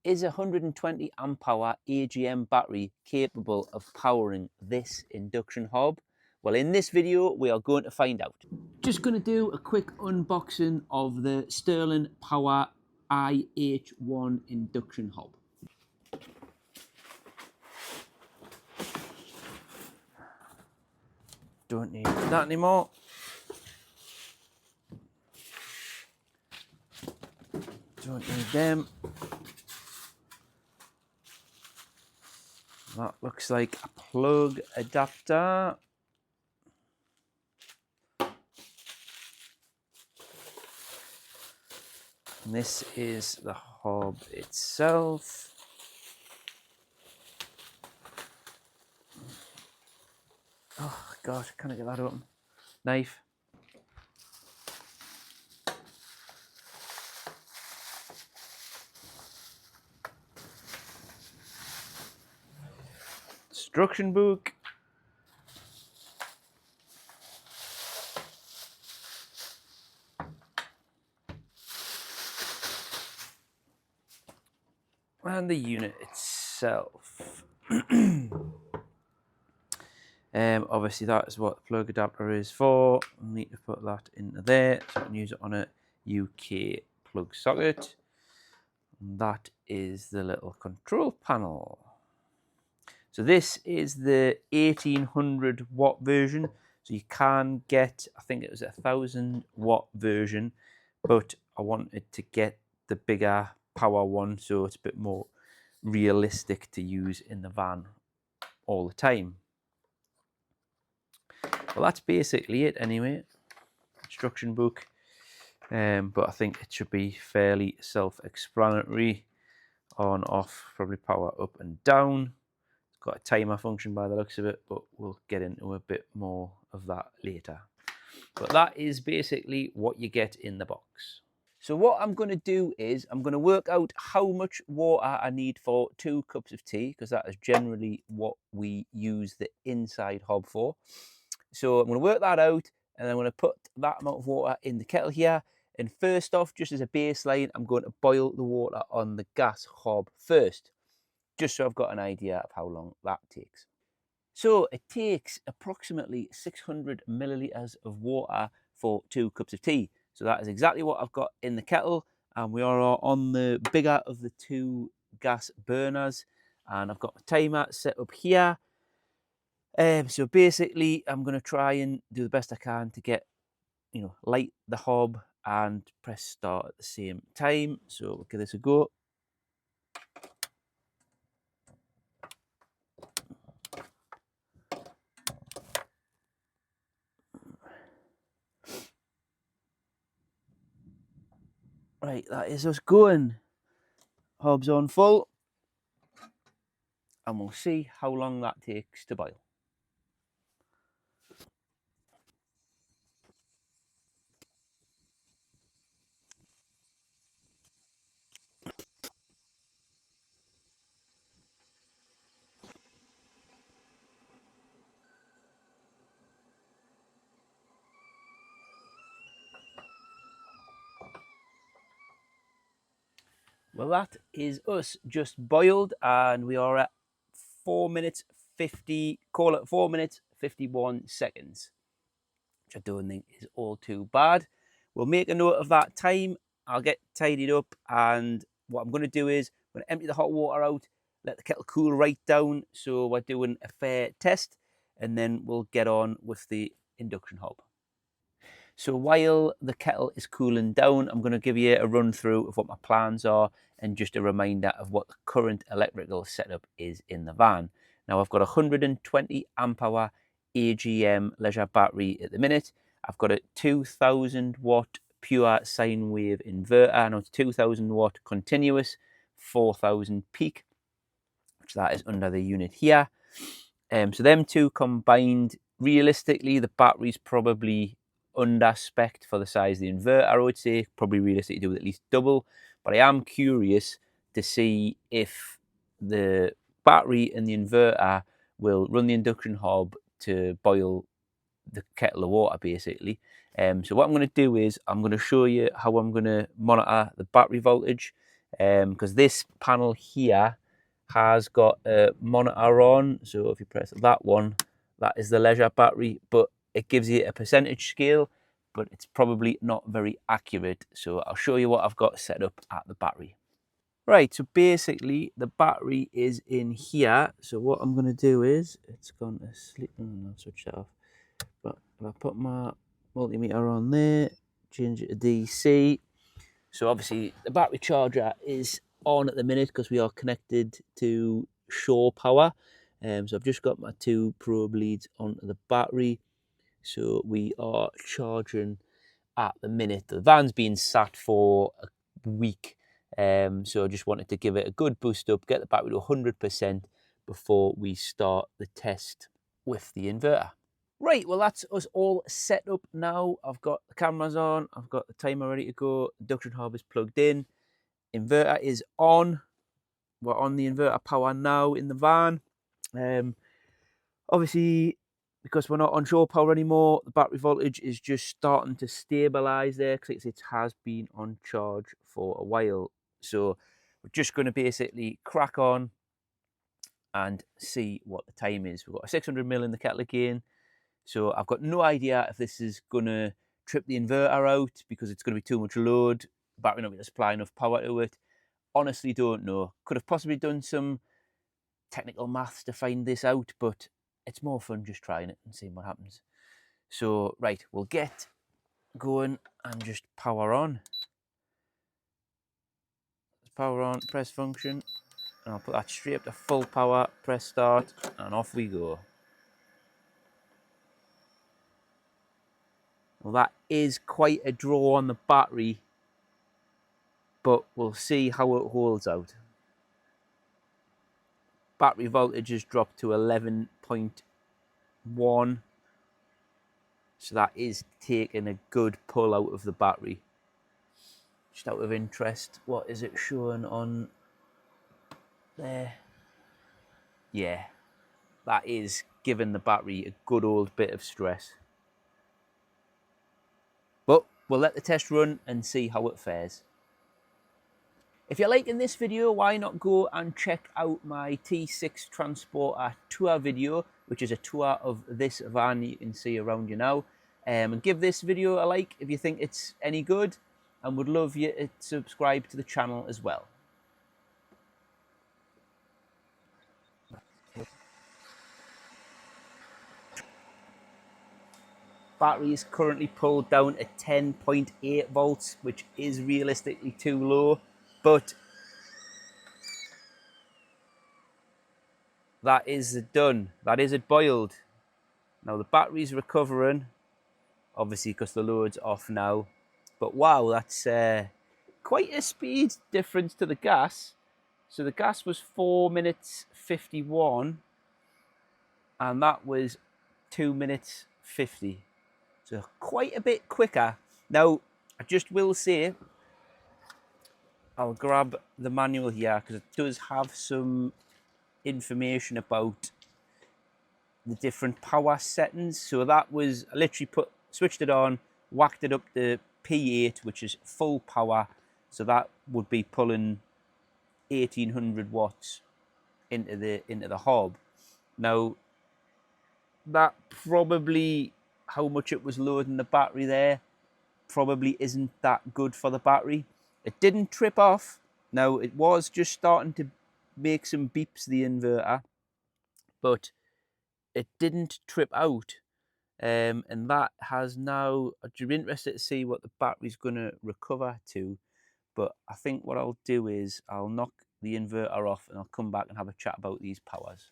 Is a 120 amp hour AGM battery capable of powering this induction hob? Well, in this video, we are going to find out. Just going to do a quick unboxing of the Sterling Power IH1 induction hob. Don't need that anymore. Don't need them. That looks like a plug adapter. And this is the hob itself. Oh gosh, can I get that open? Knife. Instruction book. And the unit itself. Obviously that is what the plug adapter is for. I'll need to put that into there so I can use it on a UK plug socket. And that is the little control panel. So this is the 1800 watt version. So you can get, I think it was a 1000 watt version, but I wanted to get the bigger power one so it's a bit more realistic to use in the van all the time. Well, that's basically it anyway. Instruction book. But I think it should be fairly self-explanatory. On, off, probably power up and down. It's got a timer function by the looks of it, but we'll get into a bit more of that later. But that is basically what you get in the box. So what I'm going to do is I'm going to work out how much water I need for 2 cups of tea, because that is generally what we use the inside hob for. So I'm going to work that out, and I'm going to put that amount of water in the kettle here. And first off, just as a baseline, I'm going to boil the water on the gas hob first, just so I've got an idea of how long that takes. So it takes approximately 600 millilitres of water for 2 cups of tea. So that is exactly what I've got in the kettle. And we are on the bigger of the 2 gas burners. And I've got my timer set up here. So basically, I'm going to try and do the best I can to get, light the hob and press start at the same time. So we'll give this a go. Right, that is us going. Hob's on full. And we'll see how long that takes to boil. Well, that is us just boiled, and we are at 4 minutes 50, call it 4 minutes 51 seconds, which I don't think is all too bad. We'll make a note of that time. I'll get tidied up, and what I'm going to do is I'm going to empty the hot water out, let the kettle cool right down, so we're doing a fair test, and then we'll get on with the induction hob. So while the kettle is cooling down, I'm going to give you a run through of what my plans are and just a reminder of what the current electrical setup is in the van. Now I've got a 120 amp hour AGM leisure battery at the minute. I've got a 2000 watt pure sine wave inverter. Now it's 2000 watt continuous, 4000 peak, which that is under the unit here. So them two combined, realistically, the battery's probably under spec for the size of the inverter, I would say. Probably realistic to do with at least double. But I am curious to see if the battery and the inverter will run the induction hob to boil the kettle of water, basically. So what I'm going to do is I'm going to show you how I'm going to monitor the battery voltage because this panel here has got a monitor on. So if you press that one, that is the leisure battery, but it gives you a percentage scale, but it's probably not very accurate. So I'll show you what I've got set up at the battery. Right, so basically the battery is in here. So what I'm going to do is, it's gone to sleep. I'll switch that off. But if I put my multimeter on there, change it to DC. So obviously the battery charger is on at the minute because we are connected to shore power. So I've just got my 2 probe leads onto the battery. So we are charging at the minute. The van's been sat for a week. So I just wanted to give it a good boost up, get the battery to 100% before we start the test with the inverter. Right, well that's us all set up now. I've got the cameras on, I've got the timer ready to go, induction hob is plugged in, inverter is on. We're on the inverter power now in the van. Obviously, because we're not on shore power anymore, the battery voltage is just starting to stabilize there because it has been on charge for a while. So we're just going to basically crack on and see what the time is. We've got a 600ml in the kettle again. So I've got no idea if this is going to trip the inverter out because it's going to be too much load. The battery not going to supply enough power to it. Honestly, don't know. Could have possibly done some technical maths to find this out, but it's more fun just trying it and seeing what happens. So, right, we'll get going and just power on. Power on, press function, and I'll put that straight up to full power, press start, and off we go. Well, that is quite a draw on the battery, but we'll see how it holds out. Battery voltage has dropped to 11.1, so that is taking a good pull out of the battery. Just out of interest, what is it showing on there? Yeah, that is giving the battery a good old bit of stress. But we'll let the test run and see how it fares. If you're liking this video, why not go and check out my T6 Transporter tour video, which is a tour of this van you can see around you now. And give this video a like if you think it's any good, and would love you to subscribe to the channel as well. Battery is currently pulled down at 10.8 volts, which is realistically too low, but that is it done. That is it boiled. Now the battery's recovering, obviously because the load's off now. But wow, that's quite a speed difference to the gas. So the gas was 4 minutes 51, and that was 2 minutes 50. So quite a bit quicker. Now, I just will say, I'll grab the manual here because it does have some information about the different power settings. So that was, I literally switched it on, whacked it up to P8, which is full power. So that would be pulling 1800 watts into the hob. Now, that probably, how much it was loading the battery there, probably isn't that good for the battery. It didn't trip off. Now, it was just starting to make some beeps, the inverter, but it didn't trip out. And that has now, I'd be interested to see what the battery's going to recover to. But I think what I'll do is I'll knock the inverter off and I'll come back and have a chat about these powers.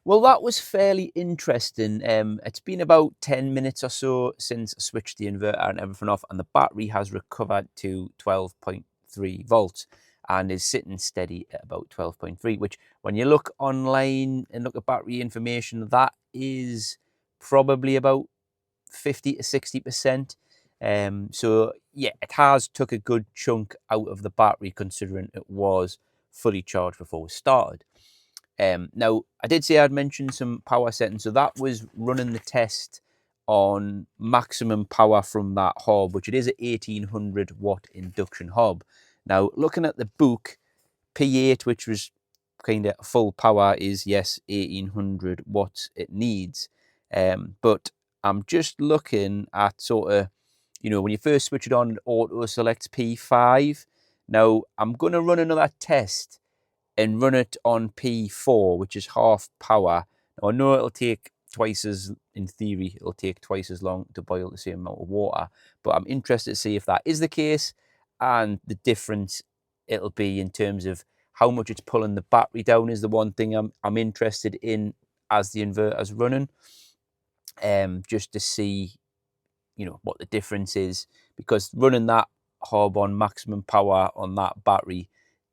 Well, that was fairly interesting. It's been about 10 minutes or so since I switched the inverter and everything off, and the battery has recovered to 12.3 volts and is sitting steady at about 12.3, which when you look online and look at battery information, that is probably about 50 to 60%. So yeah, it has took a good chunk out of the battery considering it was fully charged before we started. Now, I did say I'd mentioned some power settings, so that was running the test on maximum power from that hob, which it is an 1800 watt induction hob. Now, looking at the book, P8, which was kind of full power, is yes, 1800 watts it needs. But I'm just looking at sort of, you know, when you first switch it on, it auto selects P5. Now, I'm going to run another test and run it on P4, which is half power. Now, I know it'll take twice as, in theory, it'll take twice as long to boil the same amount of water, but I'm interested to see if that is the case and the difference it'll be in terms of how much it's pulling the battery down is the one thing I'm interested in as the inverter's running, just to see, you know, what the difference is, because running that hob on maximum power on that battery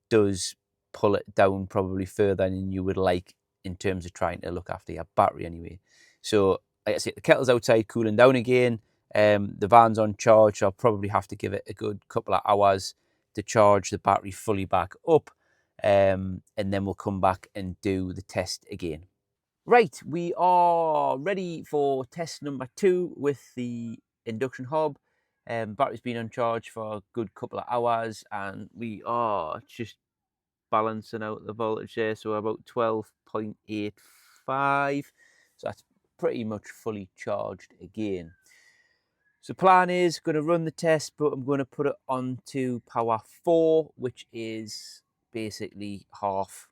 does pull it down probably further than you would like in terms of trying to look after your battery anyway. So like I said, the kettle's outside cooling down again. The van's on charge, so I'll probably have to give it a good couple of hours to charge the battery fully back up. And then we'll come back and do the test again. Right, we are ready for test number 2 with the induction hob. Battery's been on charge for a good couple of hours, and we are just balancing out the voltage there, so about 12.85. So that's pretty much fully charged again. So plan is going to run the test, but I'm going to put it onto power 4, which is basically half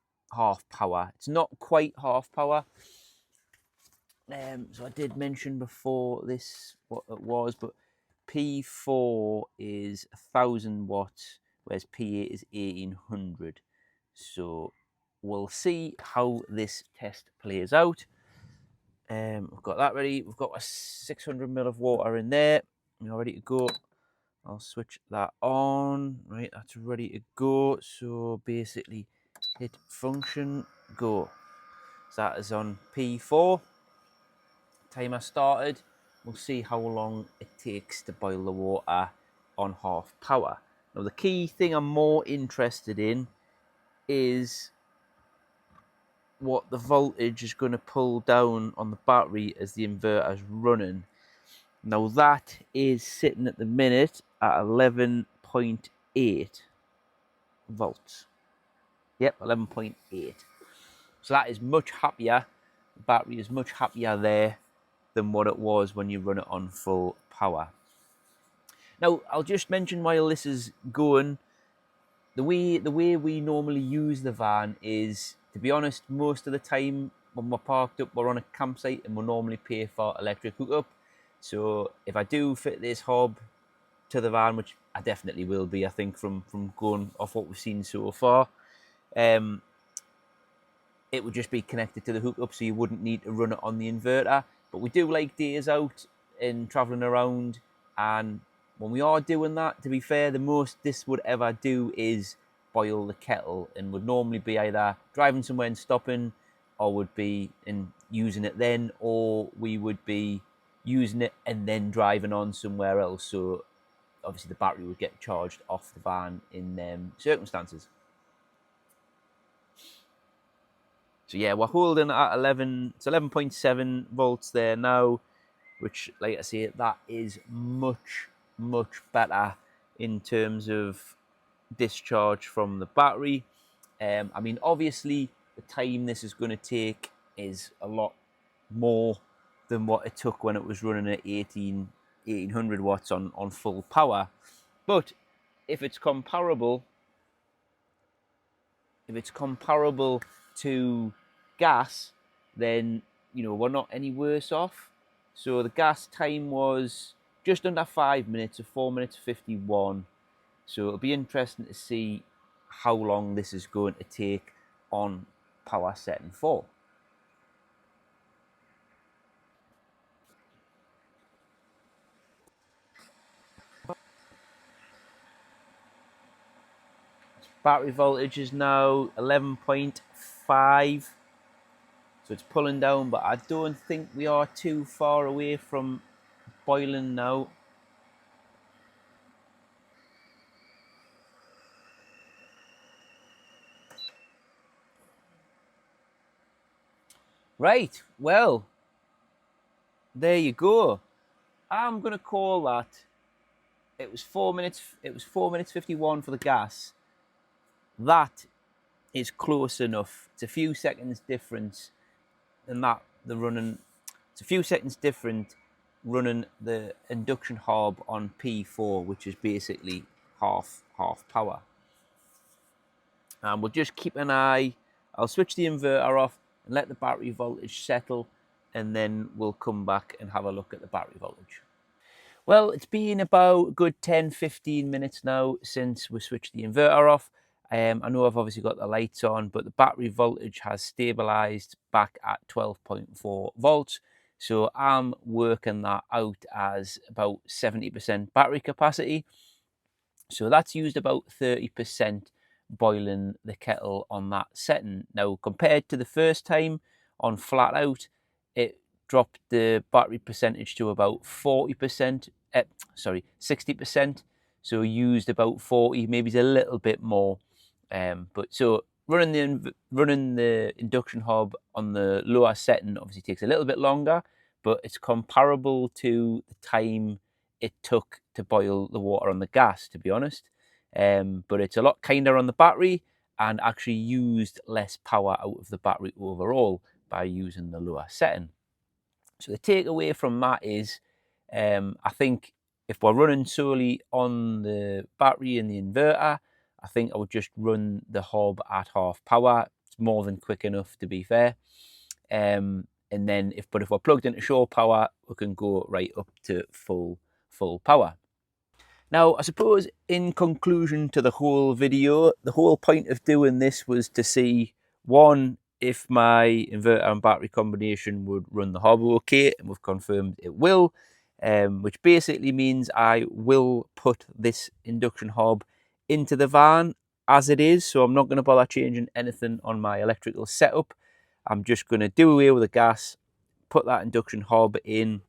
power. It's not quite half power. So I did mention before this what it was, but P4 is 1000 watts, whereas P8 is 1800. So we'll see how this test plays out. We've got that ready. We've got a 600 ml of water in there. We're ready to go. I'll switch that on. Right, that's ready to go. So basically, hit function, go. So that is on P4. Timer started. We'll see how long it takes to boil the water on half power. Now, the key thing I'm more interested in is what the voltage is going to pull down on the battery as the inverter is running. Now, that is sitting at the minute at 11.8 volts. Yep, 11.8. So that is much happier. The battery is much happier there than what it was when you run it on full power. Now, I'll just mention while this is going, the way we normally use the van is, to be honest, most of the time when we're parked up, we're on a campsite and we'll normally pay for electric hookup. So if I do fit this hob to the van, which I definitely will be, I think, from going off what we've seen so far, it would just be connected to the hookup, so you wouldn't need to run it on the inverter. But we do like days out and traveling around, and when we are doing that, to be fair, the most this would ever do is boil the kettle, and would normally be either driving somewhere and stopping, or would be in using it then, or we would be using it and then driving on somewhere else. So obviously the battery would get charged off the van in them circumstances. So yeah, we're holding at 11.7 volts there now, which, like I say, that is much better in terms of discharge from the battery. I mean, obviously, the time this is going to take is a lot more than what it took when it was running at 1800 watts on full power. But if it's comparable to gas, then, you know, we're not any worse off. So the gas time was just under 5 minutes, 4 minutes 51. So it'll be interesting to see how long this is going to take on power setting 4. Battery voltage is now 11.5. So it's pulling down, but I don't think we are too far away from boiling now. Right, well, there you go. I'm going to call that it was 4 minutes. It was 4 minutes 51 for the gas. That is close enough. It's a few seconds difference than that. It's a few seconds different running the induction hob on P4, which is basically half power. And we'll just keep an eye. I'll switch the inverter off and let the battery voltage settle, and then we'll come back and have a look at the battery voltage. Well, it's been about a good 10-15 minutes now since we switched the inverter off. I know I've obviously got the lights on, but the battery voltage has stabilized back at 12.4 volts. So I'm working that out as about 70% battery capacity. So that's used about 30% boiling the kettle on that setting. Now, compared to the first time on flat out, it dropped the battery percentage to about 40%, 60%. So used about 40, maybe a little bit more. But so running the induction hob on the lower setting obviously takes a little bit longer, but it's comparable to the time it took to boil the water on the gas, to be honest. But it's a lot kinder on the battery and actually used less power out of the battery overall by using the lower setting. So the takeaway from that is, I think if we're running solely on the battery and the inverter, I think I would just run the hob at half power. It's more than quick enough, to be fair. And then if we're plugged into shore power, we can go right up to full power. Now, I suppose in conclusion to the whole video, the whole point of doing this was to see, one, if my inverter and battery combination would run the hob okay, and we've confirmed it will, which basically means I will put this induction hob into the van as it is, so I'm not going to bother changing anything on my electrical setup. I'm just going to do away with the gas, put that induction hob in,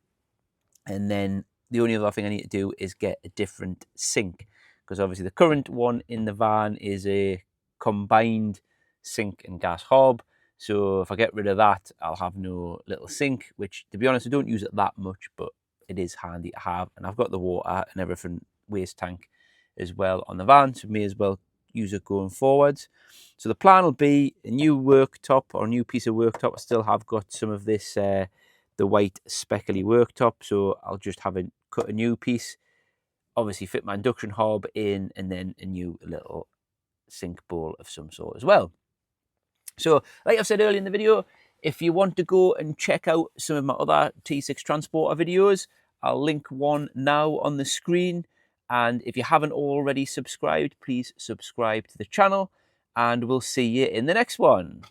and then the only other thing I need to do is get a different sink, because obviously the current one in the van is a combined sink and gas hob. So if I get rid of that, I'll have no little sink, which, to be honest, I don't use it that much, but it is handy to have. And I've got the water and everything, waste tank as well on the van, so may as well use it going forwards. So the plan will be a new worktop, or a new piece of worktop. I still have got some of this the white speckly worktop, so I'll just have cut a new piece, obviously fit my induction hob in, and then a new little sink bowl of some sort as well. So like I've said earlier in the video, if you want to go and check out some of my other T6 transporter videos, I'll link one now on the screen. And if you haven't already subscribed, please subscribe to the channel, and we'll see you in the next one.